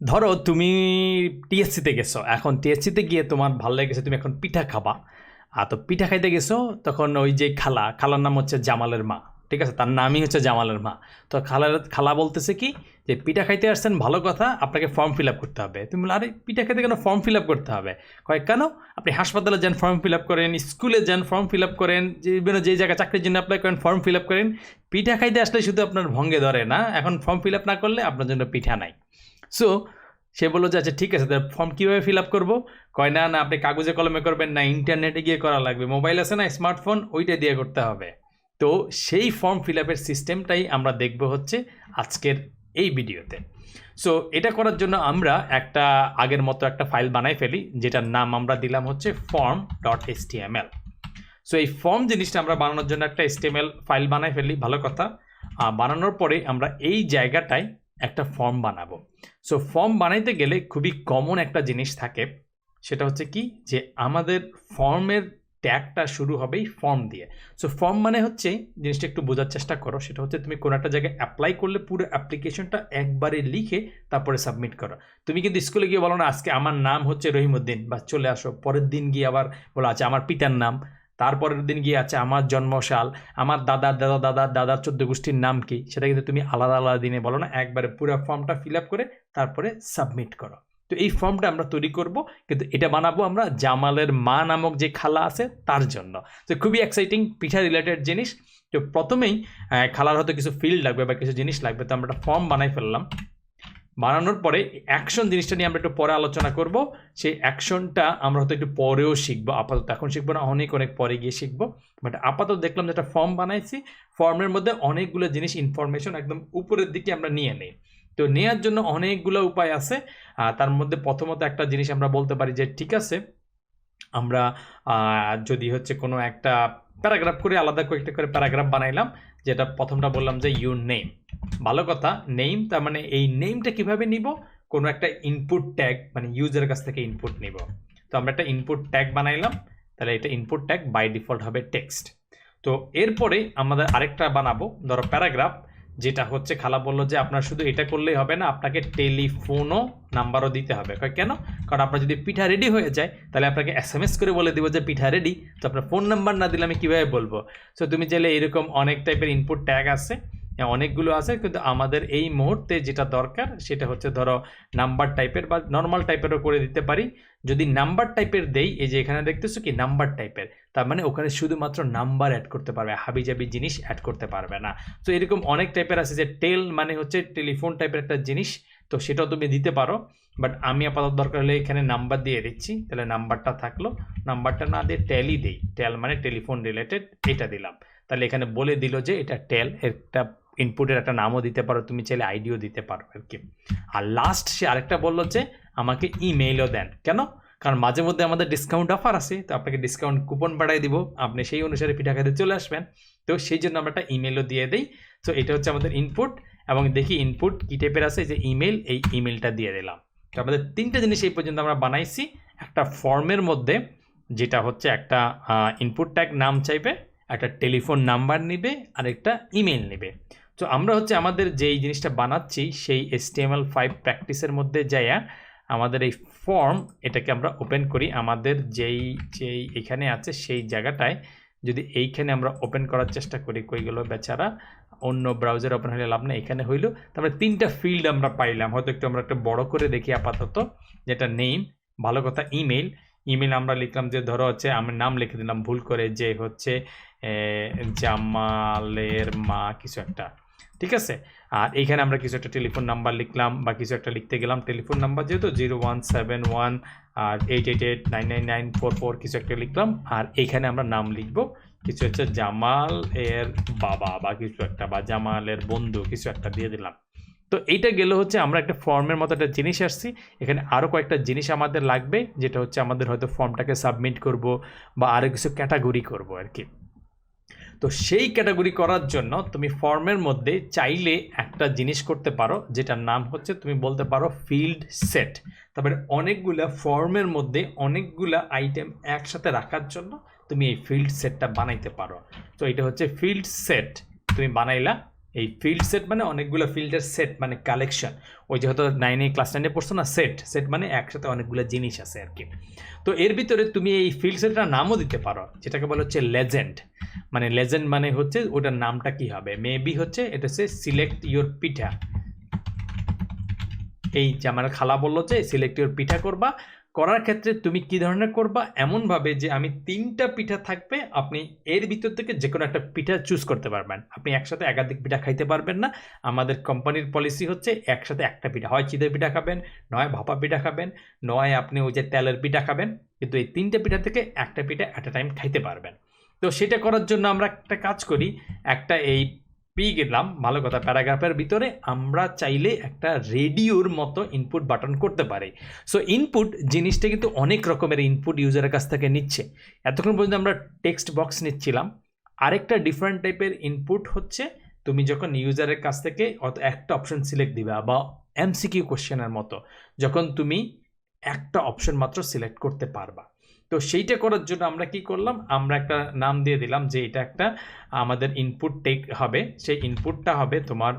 ধরো তুমি টিএসসিতে গেছো, এখন টিএসসিতে গিয়ে তোমার ভালো লেগেছে, তুমি এখন পিঠা খাবা। তো পিঠা খাইতে গেছো, তখন ওই যে খালার নাম হচ্ছে জামালের মা, ঠিক আছে, তার নামই হচ্ছে জামালের মা। তো খালা বলতেছে কি যে পিঠা খাইতে আসছেন, ভালো কথা, আপনাকে ফর্ম ফিল আপ করতে হবে। তুমি বলো, আরে পিঠা খাইতে কেন ফর্ম ফিল আপ করতে হবে? কয় কেন? আপনি হাসপাতালে যান, ফর্ম ফিল আপ করেন, স্কুলে যান, ফর্ম ফিল আপ করেন, বিভিন্ন যেই জায়গায় চাকরির জন্য অ্যাপ্লাই করেন, ফর্ম ফিল আপ করেন। পিঠা খাইতে আসলে শুধু আপনার ভঙ্গে ধরে না, এখন ফর্ম ফিল আপ না করলে আপনার জন্য পিঠা নাই। সো সে বললো যে আচ্ছা ঠিক আছে, তার ফর্ম কীভাবে ফিল আপ করবো? কয় না না, আপনি কাগজে কলমে করবেন না, ইন্টারনেটে গিয়ে করা লাগবে, মোবাইল আছে না, স্মার্টফোন, ওইটা দিয়ে করতে হবে। তো সেই ফর্ম ফিল আপের সিস্টেমটাই আমরা দেখব হচ্ছে আজকের এই ভিডিওতে। সো এটা করার জন্য আমরা একটা আগের মতো একটা ফাইল বানাই ফেলি, যেটার নাম আমরা দিলাম হচ্ছে form.html। সো এই ফর্ম জিনিসটা আমরা বানানোর জন্য একটা HTML ফাইল বানাই ফেলি, ভালো কথা। বানানোর পরে আমরা এই জায়গাটায় একটা ফর্ম বানাবো। সো ফর্ম বানাইতে গেলে খুবই কমন একটা জিনিস থাকে, সেটা হচ্ছে কি যে আমাদের ফর্মের ট্যাগটা শুরু হবেই ফর্ম দিয়ে। সো ফর্ম মানে হচ্ছে, জিনিসটা একটু বোঝার চেষ্টা করো, সেটা হচ্ছে তুমি কোনো একটা জায়গায় অ্যাপ্লাই করলে পুরো অ্যাপ্লিকেশনটা একবারে লিখে তারপরে সাবমিট করো। তুমি কিন্তু স্কুলে গিয়ে বলো না আজকে আমার নাম হচ্ছে রহিমউদ্দিন, বা চলে আসো, পরের দিন গিয়ে আবার বলো আচ্ছা আমার পিতার নাম, তারপরের দিন গিয়ে আছে আমার জন্মসাল, আমার দাদার দাদা দাদার দাদার 14 গোষ্ঠীর নাম কি, সেটা কিন্তু তুমি আলাদা আলাদা দিনে বলো না, একবারে পুরো ফর্মটা ফিল আপ করে তারপরে সাবমিট করো। তো এই ফর্মটা আমরা তৈরি করব, কিন্তু এটা বানাবো আমরা জামালের মা নামক যে খালা আছে তার জন্য। তো খুবই এক্সাইটিং, পিঠা রিলেটেড জিনিস। তো প্রথমেই খালার হয়তো কিছু ফিল্ড লাগবে বা কিছু জিনিস লাগবে, তো আমরা একটা ফর্ম বানাই ফেললাম। বানানোর পরে অ্যাকশন জিনিসটা নিয়ে আমরা একটু পরে আলোচনা করব। সেই অ্যাকশনটা আমরা হয়তো একটু পরেও শিখবো, আপাতত এখন শিখবো না, অনেক পরে গিয়ে শিখবো। বাট আপাতত দেখলাম যে একটা ফর্ম বানাইছি, ফর্মের মধ্যে অনেকগুলো জিনিস ইনফরমেশন একদম উপরের দিকে আমরা নিয়ে নিই। তো নেওয়ার জন্য অনেকগুলো উপায় আছে। তার মধ্যে প্রথমত একটা জিনিস আমরা বলতে পারি যে ঠিক আছে, আমরা যদি হচ্ছে কোনো একটা প্যারাগ্রাফ করে আলাদা কয়েকটা করে প্যারাগ্রাফ বানাইলাম, যেটা প্রথমটা বললাম যে ইউর নেম, ভালো কথা, নেম, তার মানে এই নেমটা কিভাবে নিব? কোনো একটা ইনপুট ট্যাগ, মানে ইউজারের কাছ থেকে ইনপুট নিব। তো আমরা একটা ইনপুট ট্যাগ বানাইলাম, তাহলে এটা ইনপুট ট্যাগ বাই ডিফল্ট হবে টেক্সট। তো এরপরে আমাদের আরেকটা বানাবো, ধরো প্যারাগ্রাফ, যেটা হচ্ছে খালা বললো যে আপনার শুধু এটা করলেই হবে না, আপনাকে টেলিফোনও নাম্বারও দিতে হবে। কেন? কারণ আপনার যদি পিঠা রেডি হয়ে যায়, তাহলে আপনাকে SMS করে বলে দিব যে পিঠা রেডি, তো আপনার ফোন নাম্বার না দিলে আমি কীভাবে বলবো? সো তুমি চাইলে এরকম অনেক টাইপের ইনপুট ট্যাগ আছে, অনেকগুলো আছে, কিন্তু আমাদের এই মুহূর্তে যেটা দরকার সেটা হচ্ছে ধরো নাম্বার টাইপের বা নর্মাল টাইপেরও করে দিতে পারি। যদি নাম্বার টাইপের দেই, এই যে এখানে দেখতেছো কি নাম্বার টাইপের, তার মানে ওখানে শুধুমাত্র নাম্বার অ্যাড করতে পারবে, হাবিজাবি জিনিস অ্যাড করতে পারবে না। তো এরকম অনেক টাইপের আছে, যে টেল মানে হচ্ছে টেলিফোন টাইপের একটা জিনিস, তো সেটাও তুমি দিতে পারো। বাট আমি আপাতত দরকার হলে এখানে নাম্বার দিয়ে দিচ্ছি, তাহলে নাম্বারটা থাকলো। নাম্বারটা না দিয়ে টেলই দেই, টেল মানে টেলিফোন রিলেটেড, এটা দিলাম। তাহলে এখানে বলে দিল যে এটা টেল, একটা ইনপুটের একটা নামও দিতে পারো, তুমি চাইলে আইডিও দিতে পারো আর কি। আর লাস্ট সে আরেকটা বললো যে আমাকে ইমেইলও দেন। কেন? কারণ মাঝে মধ্যে আমাদের ডিসকাউন্ট অফার আছে, তো আপনাকে ডিসকাউন্ট কুপন পাঠাই দিব, আপনি সেই অনুসারে পিঠা খাইতে চলে আসবেন। তো সেই জন্য আমরা একটা ইমেলও দিয়ে দিই। তো এটা হচ্ছে আমাদের ইনপুট, এবং দেখি ইনপুট কী টাইপের আছে, যে ইমেল, এই ইমেলটা দিয়ে দিলাম। তো আমাদের তিনটা জিনিস এই পর্যন্ত আমরা বানাইছি একটা ফর্মের মধ্যে, যেটা হচ্ছে একটা ইনপুট ট্যাগ নাম চাইবে, একটা টেলিফোন নাম্বার নিবে, আর একটা ইমেল নেবে। তো আমরা হচ্ছে আমাদের যেই জিনিসটা বানাচ্ছি সেই HTML5 প্র্যাকটিসের মধ্যে যাইয়া আমাদের এই ফর্ম, এটাকে আমরা ওপেন করি, আমাদের যেই এখানে আছে সেই জায়গাটায়। যদি এইখানে আমরা ওপেন করার চেষ্টা করি, কইগুলো বেচারা, অন্য ব্রাউজার ওপেন হলে লাভ নেই, এখানে হইলো। তারপরে তিনটা ফিল্ড আমরা পাইলাম, হয়তো একটু আমরা একটা বড় করে দেখি আপাতত, যেটা নেম, ভালো কথা, ইমেল। ইমেল আমরা লিখলাম যে ধরো হচ্ছে আমি নাম লিখে দিলাম ভুল করে, যে হচ্ছে জামালের মা কিছু একটা, ঠিক আছে। আর এইখানে আমরা কিছু একটা টেলিফোন নাম্বার লিখলাম, বা কিছু একটা লিখতে গেলাম, টেলিফোন নাম্বার যেহেতু 0171 আর 888-99944 কিছু একটা লিখলাম। আর এইখানে আমরা নাম লিখব, কিছু হচ্ছে জামাল এর বাবা বা কিছু একটা, বা জামালের বন্ধু কিছু একটা দিয়ে দিলাম। তো এইটা গেল হচ্ছে আমরা একটা ফর্মের মতো একটা জিনিস আসছি। এখানে আরও কয়েকটা জিনিস আমাদের লাগবে, যেটা হচ্ছে আমাদের হয়তো ফর্মটাকে সাবমিট করব বা আরও কিছু ক্যাটাগরি করব আর কি। তো সেই ক্যাটাগরি করার জন্য তুমি ফর্মের মধ্যে চাইলে একটা জিনিস করতে পারো, যেটার নাম হচ্ছে তুমি বলতে পারো ফিল্ড সেট। তারপরে অনেকগুলা ফর্মের মধ্যে অনেকগুলা আইটেম একসাথে রাখার জন্য তুমি এই ফিল্ড সেটটা বানাইতে পারো। তো এটা হচ্ছে ফিল্ড সেট, তুমি বানাইলা। এই ফিল্ড সেট মানে অনেকগুলো ফিল্ডের সেট, মানে কালেকশন। ওই যে হয়তো 9 ক্লাস 9 পড়ছো না, সেট সেট মানে একসাথে অনেকগুলো জিনিস আছে আর কি। তো এর ভিতরে তুমি এই ফিল্ড সেটটার নামও দিতে পারো, যেটাকে বলা হচ্ছে লেজেন্ড। মানে লেজেন্ড মানে হচ্ছে ওটার নামটা কি হবে, মেবি হচ্ছে এটা হচ্ছে সিলেক্ট ইউর পিঠা। এই যে আমার খালা বললো যে সিলেক্ট ইউর পিঠা করবা, করার ক্ষেত্রে তুমি কি ধরনের করবা, এমনভাবে যে আমি 3টা পিঠা থাকবে, আপনি এর ভিতর থেকে যে কোনো একটা পিঠা চুজ করতে পারবেন। আপনি একসাথে একাধিক পিঠা খাইতে পারবেন না। আমাদের কোম্পানির পলিসি হচ্ছে একসাথে একটা পিঠা, হয় চিতই পিঠা খাবেন, নয় ভাপা পিঠা খাবেন, নয় আপনি ওই যে তেলের পিঠা খাবেন, কিন্তু এই 3টে পিঠা থেকে একটা পিঠা অ্যাট এ টাইম খাইতে পারবেন। তো সেটা করার জন্য আমরা একটা কাজ করি, একটা এই পেয়ে গেলাম ভালো কথা, প্যারাগ্রাফের ভিতরে আমরা চাইলে একটা রেডিওর মতো ইনপুট বাটন করতে পারি। সো ইনপুট জিনিসটা কিন্তু অনেক রকমের ইনপুট ইউজারের কাছ থেকে নিচ্ছে। এতক্ষণ পর্যন্ত আমরা টেক্সট বক্স নিচ্ছিলাম, আরেকটা ডিফারেন্ট টাইপের ইনপুট হচ্ছে তুমি যখন ইউজারের কাছ থেকে একটা অপশন সিলেক্ট দিবা, বা এমসিকিউ কোশ্চেনের মতো যখন তুমি একটা অপশন মাত্র সিলেক্ট করতে পারবা। তো সেইটা করার জন্য আমরা কি করলাম, আমরা একটা নাম দিয়ে দিলাম যে এটা একটা আমাদের ইনপুট টেক হবে। সেই ইনপুটটা হবে তোমার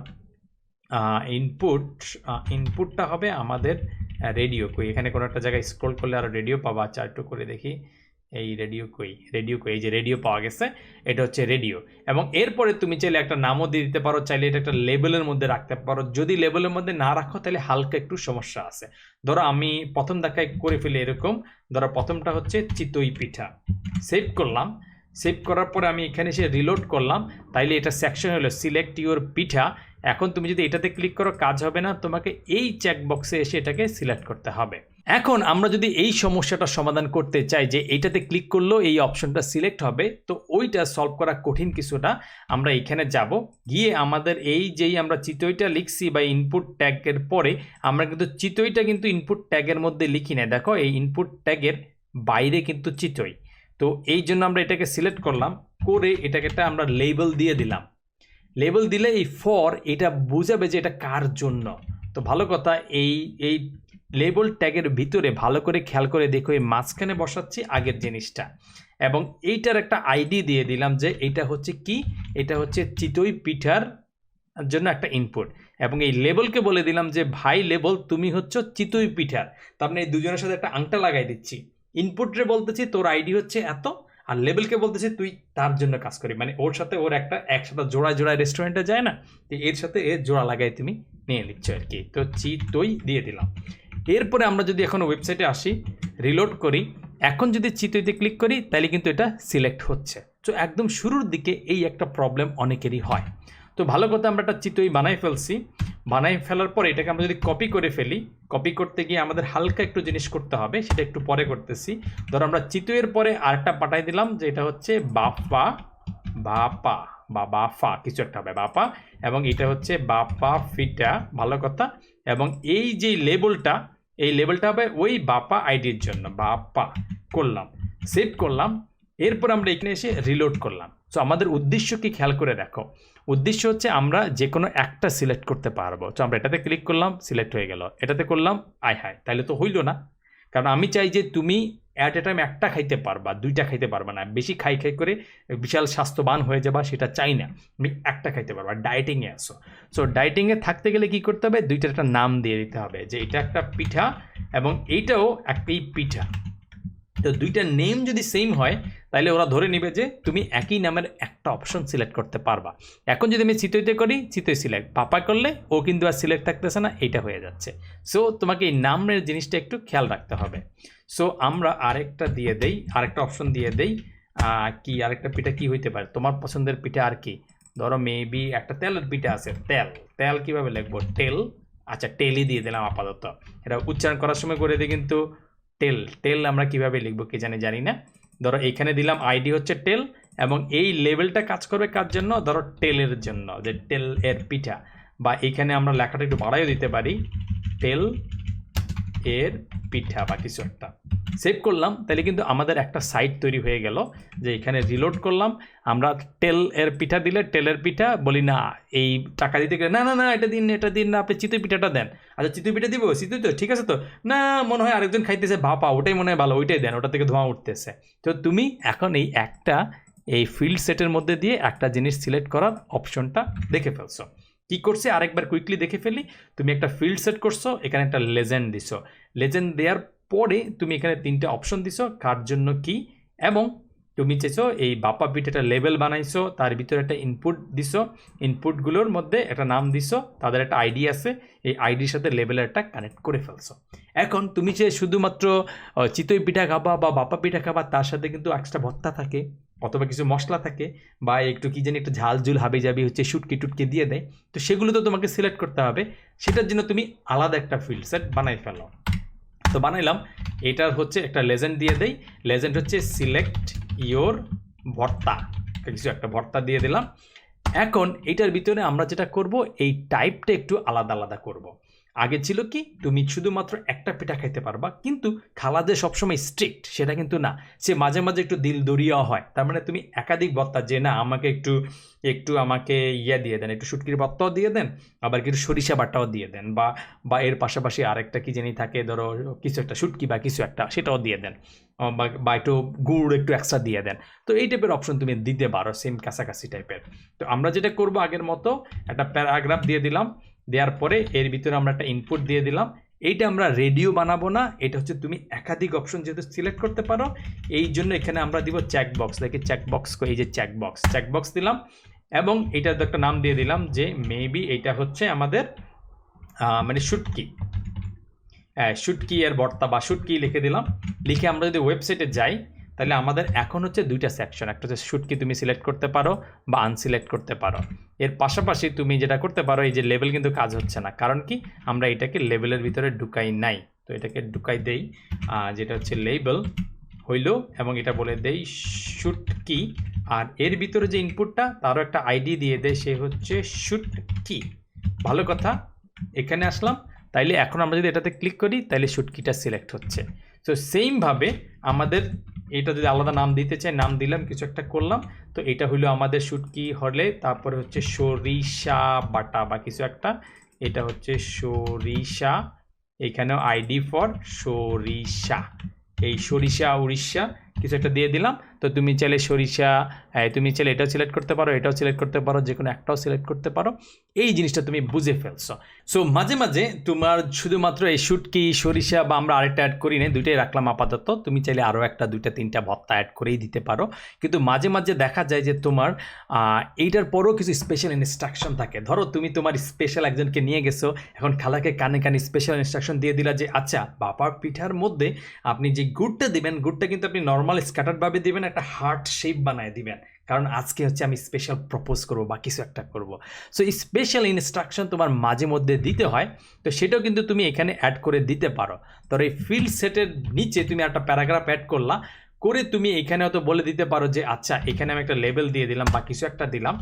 ইনপুটটা হবে আমাদের রেডিও। কই এখানে কোনো একটা জায়গায় স্ক্রল করলে আরও রেডিও পাবা। আচ্ছা একটু করে দেখি, এই রেডিও কই, এই যে রেডিও পাওয়া গেছে, এটা হচ্ছে রেডিও। এবং এরপরে তুমি চাইলে একটা নামও দিয়ে দিতে পারো, চাইলে এটা একটা লেবেলের মধ্যে রাখতে পারো। যদি লেবেলের মধ্যে না রাখো তাহলে হালকা একটু সমস্যা আছে। ধরো আমি প্রথম দেখায় করে ফেলি এরকম, ধরো প্রথমটা হচ্ছে চিতই পিঠা, সেভ করলাম। সেভ করার পরে আমি এখানে এসে রিলোড করলাম, তাইলে এটা সেকশন হলো সিলেক্ট ইউর পিঠা। এখন তুমি যদি এটাতে ক্লিক করো কাজ হবে না, তোমাকে এই চেকবক্সে এসে এটাকে সিলেক্ট করতে হবে। এখন আমরা যদি এই সমস্যাটা সমাধান করতে চাই যে এইটাতে ক্লিক করলেও এই অপশনটা সিলেক্ট হবে, তো ওইটা সলভ করা কঠিন কিছুটা। আমরা এখানে যাব, গিয়ে আমাদের এই যেই আমরা চিতইটা লিখছি বা ইনপুট ট্যাগের পরে, আমরা কিন্তু চিতইটা কিন্তু ইনপুট ট্যাগের মধ্যে লিখি না, দেখো এই ইনপুট ট্যাগের বাইরে কিন্তু চিতই। তো এই জন্য আমরা এটাকে সিলেক্ট করলাম, করে এটাকে একটা আমরা লেবেল দিয়ে দিলাম। লেবেল দিলে এই ফর এটা বুঝাবে যে এটা কার জন্য। তো ভালো কথা, এই লেবেল ট্যাগের ভিতরে ভালো করে খেয়াল করে দেখো, এই মাঝখানে বসাচ্ছি আগের জিনিসটা, এবং এইটার একটা আইডি দিয়ে দিলাম যে এটা হচ্ছে কি, এটা হচ্ছে চিতই পিঠার জন্য একটা ইনপুট। এবং এই লেবেলকে বলে দিলাম যে ভাই লেবেল তুমি হচ্ছে চিতই পিঠার, তার মানে এই দুজনের সাথে একটা আংটা লাগাই দিচ্ছি। ইনপুটরে বলতেছি তোর আইডি হচ্ছে এত, আর লেবেলকে বলতেছি তুই তার জন্য কাজ করি, মানে ওর সাথে ওর একটা একসাথে জোড়ায় জোড়ায় রেস্টুরেন্টে যায় না, তো এর সাথে এর জোড়া লাগাই তুমি নিয়ে নিচ্ছ আর কি। তো চিতই দিয়ে দিলাম। এরপরে আমরা যদি এখন ওয়েবসাইটে আসি, রিলোড করি, এখন যদি চিতইতে ক্লিক করি তাহলে কিন্তু এটা সিলেক্ট হচ্ছে। তো একদম শুরুর দিকে এই একটা প্রবলেম অনেকেরই হয়। তো ভালো কথা, আমরা একটা চিতই বানাই ফেলছি। বানাই ফেলার পর এটাকে আমরা যদি কপি করে ফেলি, কপি করতে গিয়ে আমাদের হালকা একটু জিনিস করতে হবে, সেটা একটু পরে করতেছি। ধরো আমরা চিতইয়ের পরে আরেকটা পাঠাই দিলাম যে এটা হচ্ছে বাপা বাপা বা বাফা কিছু একটা হবে, বাপা, এবং এটা হচ্ছে বাপা ফিটা। ভালো কথা, এবং এই যে লেবেলটা, এই লেবেলটা হবে ওই বাপা আইডির জন্য, বাপা করলাম, সেভ করলাম। এরপর আমরা এখানে এসে রিলোড করলাম। সো আমাদের উদ্দেশ্য কি খেয়াল করে দেখো, উদ্দেশ্য হচ্ছে আমরা যে কোনো একটা সিলেক্ট করতে পারবো। তো আমরা এটাতে ক্লিক করলাম, সিলেক্ট হয়ে গেল, এটাতে করলাম, আয় হায় তাহলে তো হইল না। কারণ আমি চাই যে তুমি অ্যাট এ টাইম একটা খাইতে পারবা, দুইটা খাইতে পারবা না, বেশি খাই করে বিশাল স্বাস্থ্যবান হয়ে যাবা, সেটা চাই না। তুমি একটা খাইতে পারবা, ডায়েটিংয়ে আসো। সো ডায়েটিংয়ে থাকতে গেলে কি করতে হবে, দুইটার একটা নাম দিয়ে দিতে হবে, যে এটা একটা পিঠা এবং এইটাও একটি পিঠা। তো দুইটা নেম যদি সেম হয় তাহলে ওরা ধরে নেবে যে তুমি একই নামের একটা অপশন সিলেক্ট করতে পারবা। এখন যদি আমি চিতইতে করি, চিতই সিলেক্ট, পাপা করলে ও কিন্তু আর সিলেক্ট থাকতেছে না, এইটা হয়ে যাচ্ছে। সো তোমাকে এই নামের জিনিসটা একটু খেয়াল রাখতে হবে। সো আমরা আরেকটা দিয়ে দেই, আরেকটা অপশন দিয়ে দেই, কি আরেকটা পিঠা কি হইতে পারে তোমার পছন্দের পিঠা আর কি। ধরো মেবি একটা তেলের পিঠা আছে, তেল, তেল কিভাবে লিখবো, টেল। আচ্ছা টেলই দিয়ে দিলাম আপাতত, এটা উচ্চারণ করার সময় করে দিই কিন্তু টেল, টেল আমরা কিভাবে লিখবো কি জানি না। ধরো এইখানে দিলাম আইডি হচ্ছে টেল, এবং এই লেভেলটা কাজ করবে কার জন্য, ধরো টেলের জন্য, যে টেল এর পিঠা। বা এইখানে আমরা লেখাটা একটু বাড়াইও দিতে পারি, টেল এর পিঠা বা কিছু একটা। সেভ করলাম, তাহলে কিন্তু আমাদের একটা সাইট তৈরি হয়ে গেল। যে এখানে রিলোড করলাম, আমরা টেল এর পিঠা দিলে টেলের পিঠা বলি না, এই টাকা দিতে গেলে না না না এটা দিন এটা দিন না, আপনি চিতই পিঠাটা দেন। আচ্ছা চিতই পিঠা দিব, চিতই তো ঠিক আছে, তো না মনে হয় আরেকজন খাইতেছে ভাপা, ওটাই মনে হয় ভালো, ওইটাই দেন, ওটা থেকে ধোঁয়া উঠতেছে। তো তুমি এখন এই একটা এই ফিল্ড সেটের মধ্যে দিয়ে একটা জিনিস সিলেক্ট করার অপশনটা দেখে ফেলছো। কি করছে আরেকবার কুইকলি দেখে ফেলি। তুমি একটা ফিল্ড সেট করছো, এখানে একটা লেজেন্ড দিছো, লেজেন্ড দেওয়ার পরে তুমি এখানে 3টে অপশন দিছো, কার জন্য কি, এবং তুমি চেয়েছো এই বাপ্পা পিঠ একটা লেবেল বানাইছো, তার ভিতরে একটা ইনপুট দিছো, ইনপুটগুলোর মধ্যে একটা নাম দিছো, তাদের একটা আইডি আছে, এই আইডির সাথে লেবেলের একটা কানেক্ট করে ফেলছো। এখন তুমি যে শুধুমাত্র চিতই পিঠা খাবা বা বাপ্পা পিঠা খাবা, তার সাথে কিন্তু এক্সট্রা ভর্তা থাকে অথবা কিছু মশলা থাকে বা একটু কি জানি একটু ঝাল ঝুল হাবি যাবি হচ্ছে শুটকি টুটকি দিয়ে দেয়, তো সেগুলো তো তোমাকে সিলেক্ট করতে হবে। সেটার জন্য তুমি আলাদা একটা ফিল্ড সেট বানাই ফেলো। তো বানাইলাম, এটার হচ্ছে একটা লেজেন্ড দিয়ে দেই, লেজেন্ড হচ্ছে সিলেক্ট ইয়োর ভর্তা, কিছু একটা ভর্তা দিয়ে দিলাম। এখন এটার ভিতরে আমরা যেটা করব, এই টাইপটা একটু আলাদা আলাদা করব। আগে ছিল কি তুমি শুধুমাত্র একটা পিঠা খাইতে পারবা, কিন্তু খালা যে সবসময় স্ট্রিক্ট সেটা কিন্তু না, সে মাঝে মাঝে একটু দিল দরিয়া হয়। তার মানে তুমি একাধিক ভর্তা, যে না আমাকে একটু একটু আমাকে ইয়ে দিয়ে দেন, একটু শুটকির ভর্তাও দিয়ে দেন, আবার কিছু সরিষা বাটাও দিয়ে দেন, বা এর পাশাপাশি আরেকটা কি জানি থাকে, ধরো কিছু একটা শুটকি বা কিছু একটা সেটাও দিয়ে দেন, বা একটু গুড় একটু এক্সট্রা দিয়ে দেন। তো এই টাইপের অপশন তুমি দিতে পারো, সেম কাছাকাছি টাইপের। তো আমরা যেটা করব, আগের মতো একটা প্যারাগ্রাফ দিয়ে দিলাম, দেওয়ার পরে এর ভিতরে আমরা একটা ইনপুট দিয়ে দিলাম। এইটা আমরা রেডিও বানাবো না, এটা হচ্ছে তুমি একাধিক অপশন যেহেতু সিলেক্ট করতে পারো, এই জন্য এখানে আমরা দিব চেকবক্স। দেখি চেকবক্স, এই যে চেকবক্স দিলাম, এবং এটার একটা নাম দিয়ে দিলাম যে মেবি এটা হচ্ছে আমাদের মানে শুটকি এর ভর্তা বা শুটকি লিখে দিলাম। লিখে আমরা যদি ওয়েবসাইটে যাই, তাহলে আমাদের এখন হচ্ছে 2টা সেকশন, একটা হচ্ছে শুটকি তুমি সিলেক্ট করতে পারো বা আনসিলেক্ট করতে পারো। এর পাশাপাশি তুমি যেটা করতে পারো, এই যে লেবেল কিন্তু কাজ হচ্ছে না, কারণ কি আমরা এটাকে লেবেলের ভিতরে ঢুকাই নাই। তো এটাকে ঢুকাই দেই, যেটা হচ্ছে লেবেল হইল, এবং এটা বলে দেই শুটকি, আর এর ভিতরে যে ইনপুটটা তারও একটা আইডি দিয়ে দেয়, সে হচ্ছে শুটকি। ভালো কথা, এখানে আসলাম, তাইলে এখন আমরা যদি এটাতে ক্লিক করি তাহলে শুটকিটা সিলেক্ট হচ্ছে। তো সেইমভাবে আমাদের এটা যদি আলাদা নাম দিতে চাই, নাম দিলাম, কিছু একটা করলাম, তো এটা হলো আমাদের শুটকি হলে, তারপরে হচ্ছে সরিষা বাটা বা কিছু একটা, এটা হচ্ছে সরিষা, এখানেও আইডি ফর সরিষা, এই সরিষা উড়িষ্যা কিছু একটা দিয়ে দিলাম। তো তুমি চাইলে সরিষা, তুমি চাইলে এটাও সিলেক্ট করতে পারো, এটাও সিলেক্ট করতে পারো, যে কোনো একটাও সিলেক্ট করতে পারো। এই জিনিসটা তুমি বুঝে ফেলছো। সো মাঝে মাঝে তোমার শুধুমাত্র এই শুটকি সরিষা বা আমরা আরেকটা অ্যাড করি না, দুইটাই রাখলাম আপাতত, তুমি চাইলে আরও একটা 2টা 3টা ভর্তা অ্যাড করেই দিতে পারো। কিন্তু মাঝে মাঝে দেখা যায় যে তোমার এইটার পরেও কিছু স্পেশাল ইনস্ট্রাকশন থাকে। ধরো তুমি তোমার স্পেশাল একজনকে নিয়ে গেছো, এখন খালাকে কানে কানে স্পেশাল ইনস্ট্রাকশন দিয়ে দিলা যে আচ্ছা বাবার পিঠার মধ্যে আপনি যে গুড়টা দিবেন, গুড়টা কিন্তু আপনি নর্মাল স্ক্যাটারভাবে দিবেন, একটা হার্ট শেপ বানায় দিবেন, কারণ আজকে হচ্ছে আমি স্পেশাল প্রপোজ করবো বা কিছু একটা করবো। সো স্পেশাল ইনস্ট্রাকশন তোমার মাঝে মধ্যে দিতে হয়, তো সেটাও কিন্তু তুমি এখানে অ্যাড করে দিতে পারো। ধরো এই ফিল্ড সেটের নিচে তুমি একটা প্যারাগ্রাফ অ্যাড করলা, করে তুমি এখানে হয়তো বলে দিতে পারো যে আচ্ছা এখানে আমি একটা লেবেল দিয়ে দিলাম বা কিছু একটা দিলাম,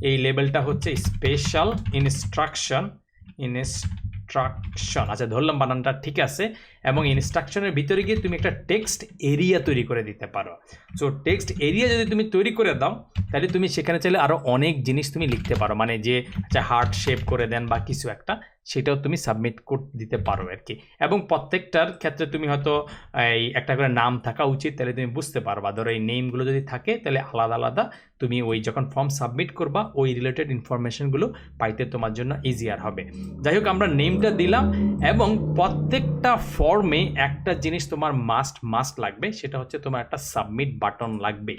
এই লেবেলটা হচ্ছে স্পেশাল ইনস্ট্রাকশন। আচ্ছা ধরলাম বানানটা ঠিক আছে, এবং ইনস্ট্রাকশনের ভিতরে গিয়ে তুমি একটা টেক্সট এরিয়া তৈরি করে দিতে পারো। সো টেক্সট এরিয়া যদি তুমি তৈরি করে দাও, তাহলে তুমি সেখানে চাইলে আরও অনেক জিনিস তুমি লিখতে পারো, মানে যে আচ্ছা হার্ট শেপ করে দেন বা কিছু একটা, সেটাও তুমি সাবমিট করে দিতে পারো আর কি। এবং প্রত্যেকটার ক্ষেত্রে তুমি হয়তো এই একটা করে নাম থাকা উচিত, তাহলে তুমি বুঝতে পারবা। ধরো এই নেমগুলো যদি থাকে, তাহলে আলাদা আলাদা তুমি ওই যখন ফর্ম সাবমিট করবা, ওই রিলেটেড ইনফরমেশনগুলো পাইতে তোমার জন্য ইজিয়ার হবে। যাই হোক, আমরা নেমটা দিলাম, এবং প্রত্যেকটা ফর্মে একটা জিনিস তোমার মাস্ট লাগবে, সেটা হচ্ছে তোমার একটা সাবমিট বাটন লাগবে।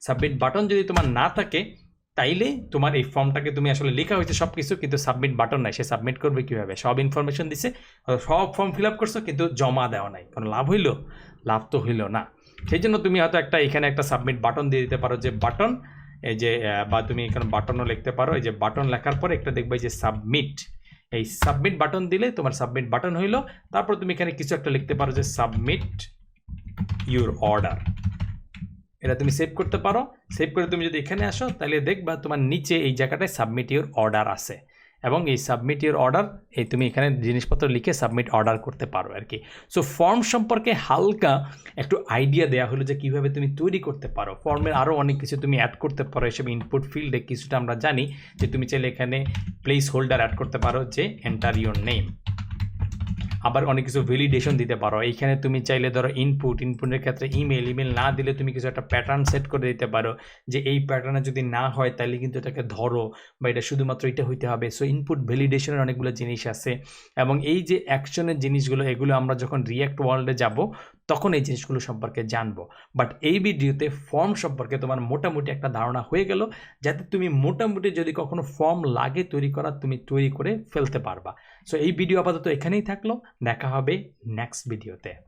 সাবমিট বাটন যদি তোমার না থাকে, তাইলে তোমার এই ফর্মটাকে তুমি আসলে লেখা হয়েছে সব কিছু, কিন্তু সাবমিট বাটন নাই, সে সাবমিট করবে কীভাবে? সব ইনফরমেশন দিছে, সব ফর্ম ফিল আপ করছো, কিন্তু জমা দেওয়া নাই, কোনো লাভ হইলো? লাভ তো হইলো না। সেই জন্য তুমি হয়তো একটা এখানে একটা সাবমিট বাটন দিয়ে দিতে পারো, যে বাটন, এই যে বা তুমি এখানে বাটনও লিখতে পারো, এই যে বাটন লেখার পরে একটা দেখবে যে সাবমিট, এই সাবমিট বাটন দিলে তোমার সাবমিট বাটন হইলো। তারপর তুমি এখানে কিছু একটা লিখতে পারো যে সাবমিট ইউর অর্ডার, এটা তুমি সেভ করতে পারো। সেভ করে তুমি যদি এখানে আসো, তাহলে দেখবা তোমার নিচে এই জায়গাটায় সাবমিট ইউর অর্ডার আছে, এবং এই সাবমিট ইউর অর্ডার, এই তুমি এখানে জিনিসপত্র লিখে সাবমিট অর্ডার করতে পারো আর কি। সো ফর্ম সম্পর্কে হালকা একটু আইডিয়া দেওয়া হলো যে কীভাবে তুমি তৈরি করতে পারো। ফর্মের আরও অনেক কিছু তুমি অ্যাড করতে পারো, এসব ইনপুট ফিল্ডে কিছুটা আমরা জানি যে তুমি চাইলে এখানে প্লেস হোল্ডার অ্যাড করতে পারো, যে এন্টার ইউর নেম। আবার অনেক কিছু ভ্যালিডেশন দিতে পারো। এইখানে তুমি চাইলে ধরো ইনপুটের ক্ষেত্রে ইমেল না দিলে তুমি কিছু একটা প্যাটার্ন সেট করে দিতে পারো যে এই প্যাটার্নে যদি না হয় তাহলে কিন্তু এটাকে ধরো, বা এটা শুধুমাত্র এটা হইতে হবে। সো ইনপুট ভ্যালিডেশনের অনেকগুলো জিনিস আছে, এবং এই যে অ্যাকশনের জিনিসগুলো এগুলো আমরা যখন রিয়্যাক্ট ওয়ার্ল্ডে যাব তখন এই জিনিসগুলো সম্পর্কে জানবো। বাট এই ভিডিওতে ফর্ম সম্পর্কে তোমার মোটামুটি একটা ধারণা হয়ে গেল, যাতে তুমি মোটামুটি যদি কখনো ফর্ম লাগে তৈরি করা, তুমি তৈরি করে ফেলতে পারবা। সো এই ভিডিও আপাতত এখানেই থাকলো, দেখা হবে নেক্সট ভিডিওতে।